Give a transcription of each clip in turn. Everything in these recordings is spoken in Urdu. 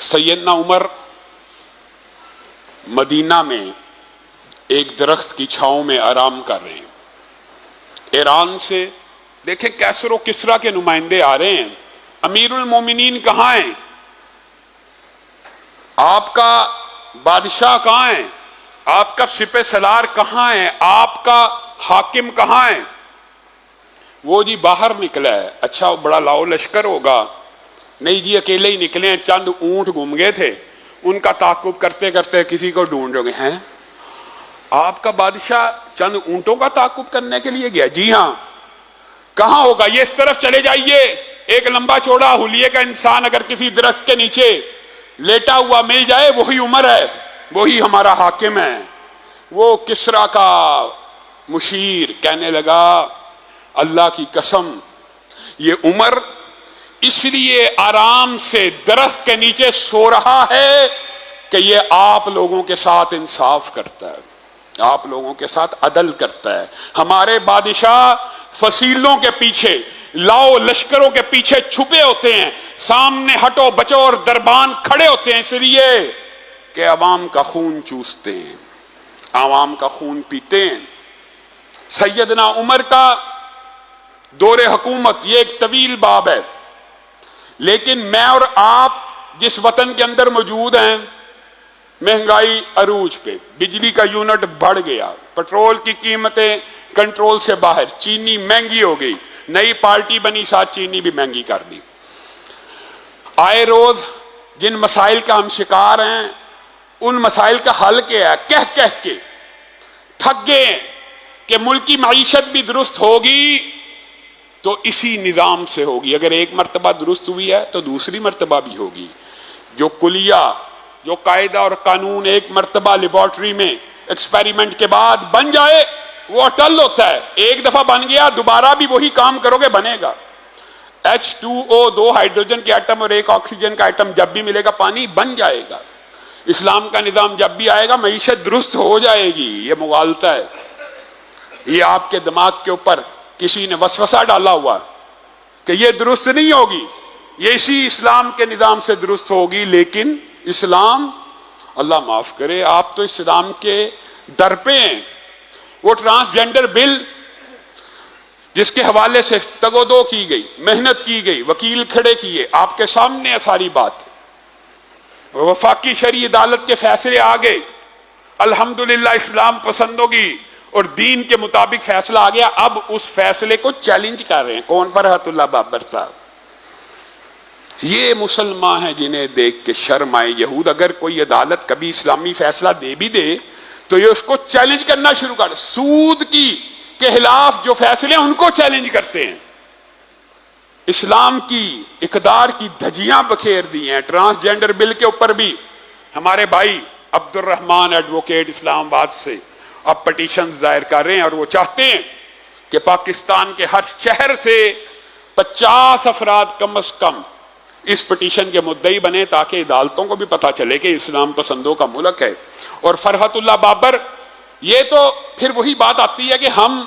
سیدنا عمر مدینہ میں ایک درخت کی چھاؤں میں آرام کر رہے ہیں. ایران سے دیکھیں کیسر و کسرا کے نمائندے آ رہے ہیں. امیر المومنین کہاں ہیں؟ آپ کا بادشاہ کہاں ہے؟ آپ کا سپہ سالار کہاں ہے؟ آپ کا حاکم کہاں ہے؟ وہ جی باہر نکلا ہے. اچھا بڑا لاؤ لشکر ہوگا؟ نہیں جی اکیلے ہی نکلے ہیں. چند اونٹ گم گئے تھے, ان کا تعاقب کرتے کرتے کسی کو ڈھونڈ گئے ہیں. آپ کا بادشاہ چند اونٹوں کا تعاقب کرنے کے لیے گیا؟ جی ہاں. کہاں ہوگا؟ یہ اس طرف چلے جائیے. ایک لمبا چوڑا حلیے کا انسان اگر کسی درخت کے نیچے لیٹا ہوا مل جائے, وہی عمر ہے, وہی ہمارا حاکم ہے. وہ کسرا کا مشیر کہنے لگا اللہ کی قسم یہ عمر اس لیے آرام سے درخت کے نیچے سو رہا ہے کہ یہ آپ لوگوں کے ساتھ انصاف کرتا ہے, آپ لوگوں کے ساتھ عدل کرتا ہے. ہمارے بادشاہ فصیلوں کے پیچھے, لاؤ لشکروں کے پیچھے چھپے ہوتے ہیں, سامنے ہٹو بچو اور دربان کھڑے ہوتے ہیں اس لیے کہ عوام کا خون چوستے ہیں, عوام کا خون پیتے ہیں. سیدنا عمر کا دور حکومت یہ ایک طویل باب ہے, لیکن میں اور آپ جس وطن کے اندر موجود ہیں, مہنگائی عروج پہ, بجلی کا یونٹ بڑھ گیا, پٹرول کی قیمتیں کنٹرول سے باہر, چینی مہنگی ہو گئی, نئی پارٹی بنی ساتھ چینی بھی مہنگی کر دی. آئے روز جن مسائل کا ہم شکار ہیں ان مسائل کا حل کیا ہے؟ کہہ کہہ کے تھک گئے کہ ملک کی معیشت بھی درست ہوگی تو اسی نظام سے ہوگی. اگر ایک مرتبہ درست ہوئی ہے تو دوسری مرتبہ بھی ہوگی. جو کلیہ, جو قاعدہ اور قانون ایک مرتبہ لیبارٹری میں ایکسپیریمنٹ کے بعد بن جائے وہ اٹل ہوتا ہے. ایک دفعہ بن گیا دوبارہ بھی وہی کام کرو گے بنے گا. H2O, 2 ہائیڈروجن کے ایٹم اور 1 آکسیجن کا ایٹم جب بھی ملے گا پانی بن جائے گا. اسلام کا نظام جب بھی آئے گا معیشت درست ہو جائے گی. یہ مغالطہ ہے, یہ آپ کے دماغ کے اوپر کسی نے وسوسہ ڈالا ہوا کہ یہ درست نہیں ہوگی, یہ اسی اسلام کے نظام سے درست ہوگی. لیکن اسلام, اللہ معاف کرے, آپ تو اسلام کے در پہ ہیں. وہ ٹرانسجینڈر بل جس کے حوالے سے تگودو کی گئی, محنت کی گئی, وکیل کھڑے کیے, آپ کے سامنے ہے ساری بات. وفاقی شرعی عدالت کے فیصلے آ گئے, الحمدللہ اسلام پسندوں کی اور دین کے مطابق فیصلہ آ گیا. اب اس فیصلے کو چیلنج کر رہے ہیں. کون؟ فرحت اللہ بابر صاحب. یہ مسلمان ہیں جنہیں دیکھ کے شرم آئے. یہود اگر کوئی عدالت کبھی اسلامی فیصلہ دے بھی دے تو یہ اس کو چیلنج کرنا شروع کر. سود کے خلاف جو فیصلے ہیں ان کو چیلنج کرتے ہیں. اسلام کی اقدار کی دھجیاں بکھیر دی ہیں. ٹرانسجینڈر بل کے اوپر بھی ہمارے بھائی عبد الرحمان ایڈوکیٹ اسلام آباد سے اب پٹیشن دائر کر رہے ہیں, اور وہ چاہتے ہیں کہ پاکستان کے ہر شہر سے 50 افراد کم از کم اس پٹیشن کے مدعی بنے تاکہ عدالتوں کو بھی پتہ چلے کہ اسلام پسندوں کا ملک ہے. اور فرحت اللہ بابر, یہ تو پھر وہی بات آتی ہے کہ ہم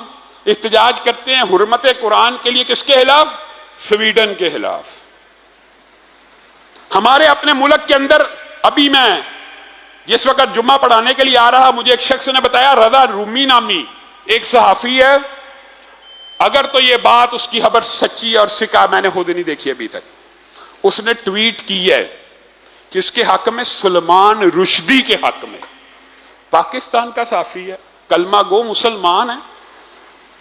احتجاج کرتے ہیں حرمت قرآن کے لیے. کس کے خلاف؟ سویڈن کے خلاف. ہمارے اپنے ملک کے اندر ابھی میں جس وقت جمعہ پڑھانے کے لیے آ رہا, مجھے ایک شخص نے بتایا, رضا رومی نامی ایک صحافی ہے, اگر تو یہ بات اس کی خبر سچی ہے اور سکا, میں نے خود نہیں دیکھی ابھی تک, اس نے ٹویٹ کی ہے کس کے حق میں؟ سلمان رشدی کے حق میں. پاکستان کا صحافی ہے, کلمہ گو مسلمان ہے.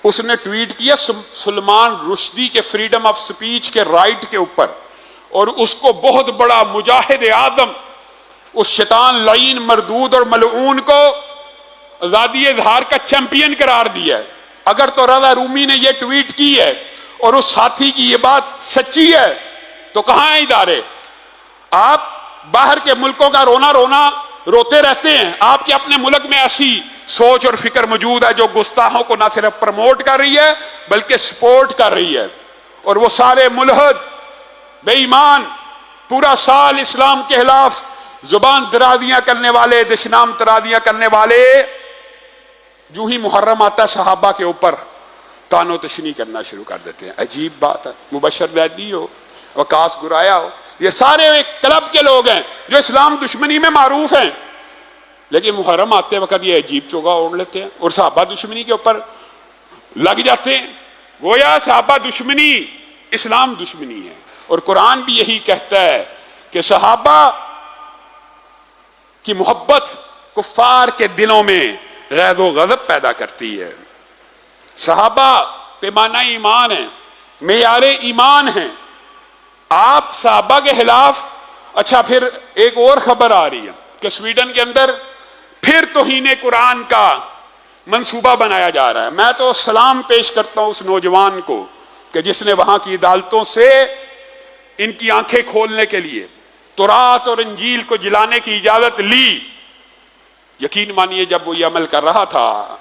اس نے ٹویٹ کیا سلمان رشدی کے فریڈم آف سپیچ کے رائٹ کے اوپر, اور اس کو بہت بڑا مجاہد اعظم, اس شیطان لعین مردود اور ملعون کو آزادی اظہار کا چیمپئن قرار دیا ہے. اگر تو رضا رومی نے یہ ٹویٹ کی ہے اور اس ساتھی کی یہ بات سچی ہے تو کہاں ہیں ادارے؟ آپ باہر کے ملکوں کا رونا روتے رہتے ہیں. آپ کے اپنے ملک میں ایسی سوچ اور فکر موجود ہے جو گستاخوں کو نہ صرف پروموٹ کر رہی ہے بلکہ سپورٹ کر رہی ہے. اور وہ سارے ملحد بے ایمان پورا سال اسلام کے خلاف زبان درازیاں کرنے والے, دشنام ترازیاں کرنے والے, جو ہی محرم آتا ہے صحابہ کے اوپر تان و تشنیع کرنا شروع کر دیتے ہیں. عجیب بات ہے. مبشر زیدی ہو, وقاص گرایا ہو, یہ سارے ایک کلب کے لوگ ہیں جو اسلام دشمنی میں معروف ہیں، لیکن محرم آتے وقت یہ عجیب چوگا اوڑھ لیتے ہیں اور صحابہ دشمنی کے اوپر لگ جاتے ہیں۔ گویا صحابہ دشمنی اسلام دشمنی ہے، اور قرآن بھی یہی کہتا ہے کہ صحابہ کی محبت کفار کے دلوں میں غیظ و غضب پیدا کرتی ہے۔ صحابہ پیمانہ ایمان ہیں، معیار ایمان ہیں، آپ صحابہ کے خلاف، اچھا پھر ایک اور خبر آ رہی ہے کہ سویڈن کے اندر پھر توہین قرآن کا منصوبہ بنایا جا رہا ہے۔ میں تو سلام پیش کرتا ہوں اس نوجوان کو کہ جس نے وہاں کی عدالتوں سے ان کی آنکھیں کھولنے کے لیے تورات اور انجیل کو جلانے کی اجازت لی۔ یقین مانیے جب وہ یہ عمل کر رہا تھا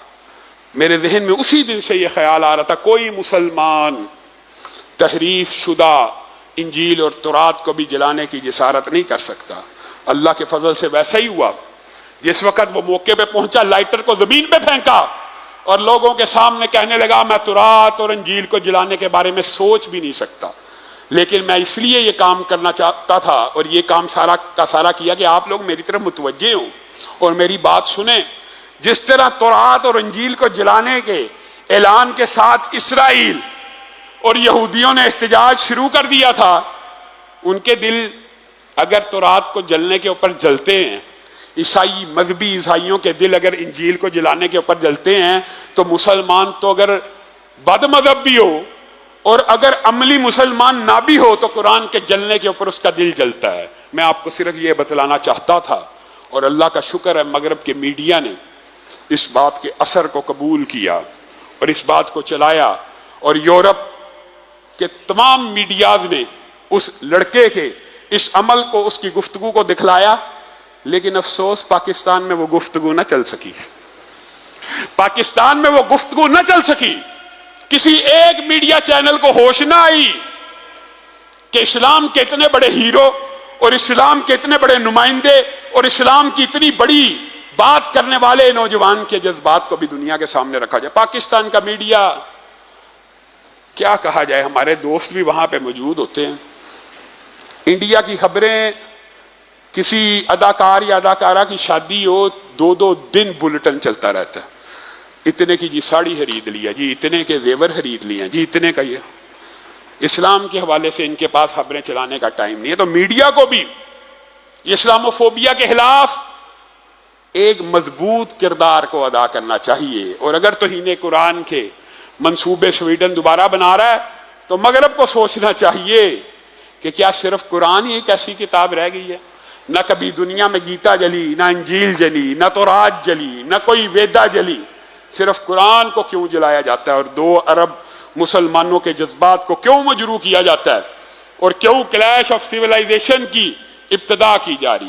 میرے ذہن میں اسی دن سے یہ خیال آ رہا تھا کوئی مسلمان تحریف شدہ انجیل اور تورات کو بھی جلانے کی جسارت نہیں کر سکتا۔ اللہ کے فضل سے ویسا ہی ہوا۔ جس وقت وہ موقع پہ پہنچا لائٹر کو زمین پہ پھینکا اور لوگوں کے سامنے کہنے لگا میں تورات اور انجیل کو جلانے کے بارے میں سوچ بھی نہیں سکتا، لیکن میں اس لیے یہ کام کرنا چاہتا تھا اور یہ کام سارا کا سارا کیا کہ آپ لوگ میری طرف متوجہ ہوں اور میری بات سنیں۔ جس طرح تورات اور انجیل کو جلانے کے اعلان کے ساتھ اسرائیل اور یہودیوں نے احتجاج شروع کر دیا تھا، ان کے دل اگر تورات کو جلنے کے اوپر جلتے ہیں، عیسائی مذہبی عیسائیوں کے دل اگر انجیل کو جلانے کے اوپر جلتے ہیں، تو مسلمان تو اگر بد مذہب بھی ہو اور اگر عملی مسلمان نہ بھی ہو تو قرآن کے جلنے کے اوپر اس کا دل جلتا ہے۔ میں آپ کو صرف یہ بتلانا چاہتا تھا، اور اللہ کا شکر ہے مغرب کے میڈیا نے اس بات کے اثر کو قبول کیا اور اس بات کو چلایا، اور یورپ کے تمام میڈیاز نے اس لڑکے کے اس عمل کو، اس کی گفتگو کو دکھلایا، لیکن افسوس پاکستان میں وہ گفتگو نہ چل سکی۔ پاکستان میں وہ گفتگو نہ چل سکی۔ کسی ایک میڈیا چینل کو ہوش نہ آئی کہ اسلام کے اتنے بڑے ہیرو اور اسلام کے اتنے بڑے نمائندے اور اسلام کی اتنی بڑی بات کرنے والے نوجوان کے جذبات کو بھی دنیا کے سامنے رکھا جائے۔ پاکستان کا میڈیا کیا کہا جائے، ہمارے دوست بھی وہاں پہ موجود ہوتے ہیں۔ انڈیا کی خبریں، کسی اداکار یا اداکارہ کی شادی ہو، 2 دن بلٹن چلتا رہتا ہے، اتنے کی جی ساڑی خرید لیا جی، اتنے کے زیور خرید لیا جی، اتنے کا یہ۔ اسلام کے حوالے سے ان کے پاس خبریں چلانے کا ٹائم نہیں ہے۔ تو میڈیا کو بھی اسلاموفوبیا کے خلاف ایک مضبوط کردار کو ادا کرنا چاہیے، اور اگر توہین قرآن کے منصوبے سویڈن دوبارہ بنا رہا ہے تو مغرب کو سوچنا چاہیے کہ کیا صرف قرآن ہی ایک ایسی کتاب رہ گئی ہے؟ نہ کبھی دنیا میں گیتا جلی، نہ انجیل جلی، نہ تورات جلی، نہ کوئی ویدا جلی، صرف قرآن کو کیوں جلایا جاتا ہے؟ اور 2 ارب مسلمانوں کے جذبات کو کیوں مجروح کیا جاتا ہے؟ اور کیوں کلیش آف سیولائزیشن کی ابتدا کی جا رہی ہے؟